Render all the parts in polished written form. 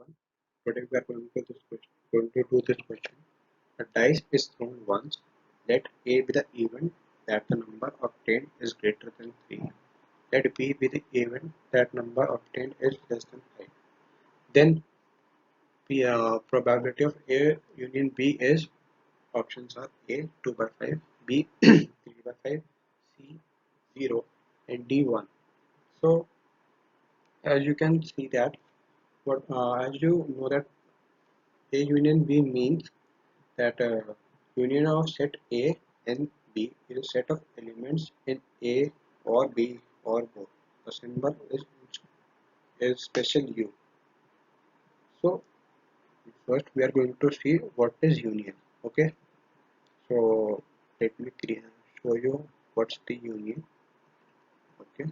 everyone. Today we are going to do this question. A dice is thrown once. Let A be the event that the number obtained is greater than 3. Let B be the event that number obtained is less than 5. Then probability of A union B is options are A 2 by 5, B 3 by 5, C 0 and D 1. So as you can see that as you know that A union B means that union of set A and B is a set of elements in A or B or both. The symbol is special U. So first we are going to see what is union. Okay. So let me show you what's the union. Okay.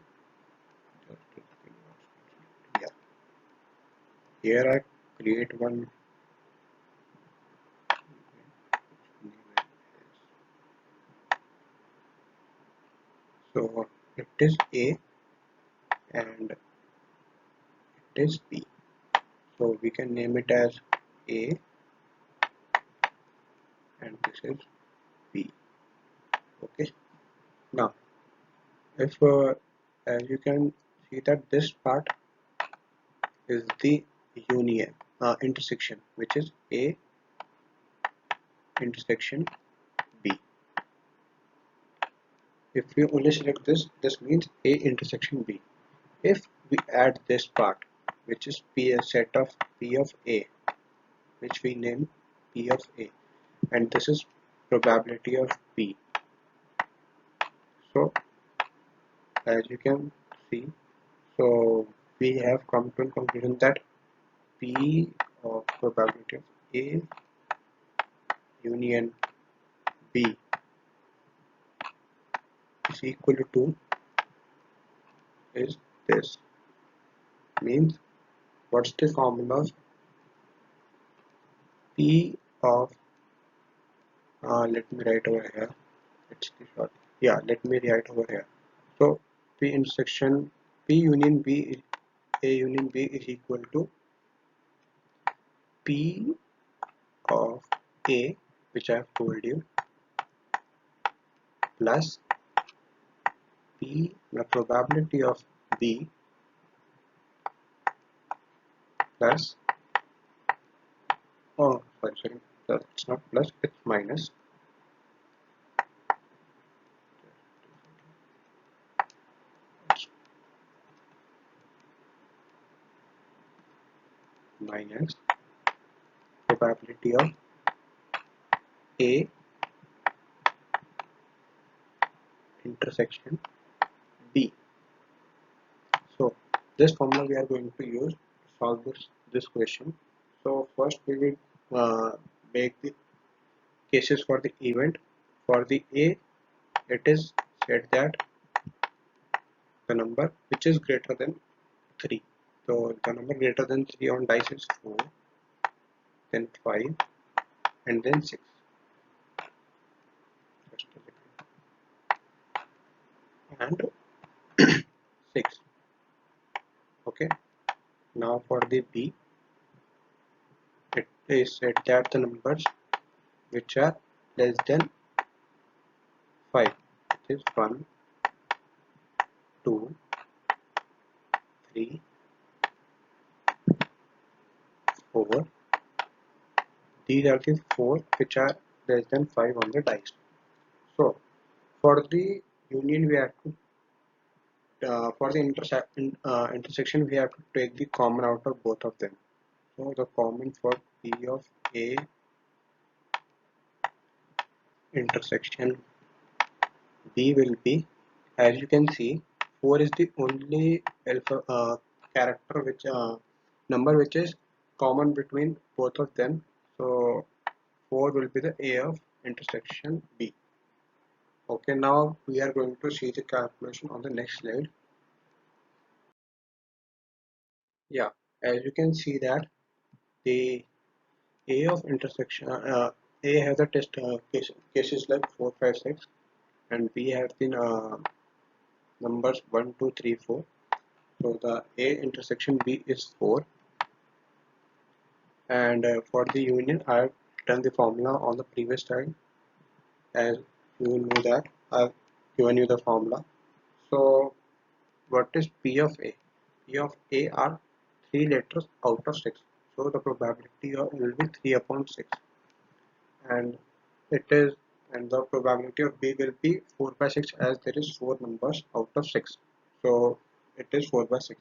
Yeah. Here I create one. So it is A and it is B. So we can name it as A and this is B. Okay. Now, if as you can see that this part is the union intersection, which is A intersection B. If we only select this, this means A intersection B. If we add this part, which is P a set of P of A, which we name P of A, and this is probability of B. So as you can see, so we have come to a conclusion that P of probability of A union B is equal to is this. Means what's the formula of P of let me write over here. It's the short. Yeah, let me write over here. So P intersection P union B is A union B is equal to P of A, which I have told you, plus P the probability of B plus sorry, that's not plus, it's minus minus probability of A intersection B. So this formula we are going to use to solve this question. So first we will make the cases for the event. For the A, it is said that the number which is greater than 3. So the number greater than 3 on dice is 4, then 5, and then 6. And 6. Okay. Now for the B, it is said that the numbers which are less than 5, it is 1, 2, 3, 4. These are the 4 which are less than 5 on the dice. So for the union we have to for the intersection we have to take the common out of both of them. So the common for P of A intersection B will be, as you can see, 4 is the only alpha character which number which is common between both of them. So 4 will be the A of intersection B. Okay, now we are going to see the calculation on the next slide. Yeah, as you can see that the A of intersection A has the test cases like 4, 5, 6, and B have the numbers 1, 2, 3, 4. So the A intersection B is 4. And for the union, I've done the formula on the previous slide. As you know that I've given you the formula. So what is P of A? P of A are 3 letters out of 6. So the probability will be 3 upon 6. And it is, and the probability of B will be 4 by 6, as there is 4 numbers out of 6. So it is 4 by 6.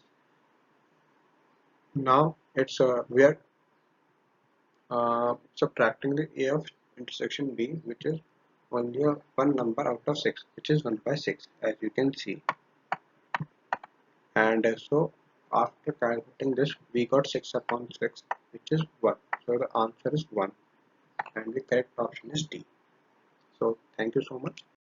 Now it's we are subtracting the A of intersection B, which is only one number out of 6, which is 1 by 6, as you can see. And so after calculating this, we got 6 upon 6, which is 1. So the answer is 1, and the correct option is D. So thank you so much.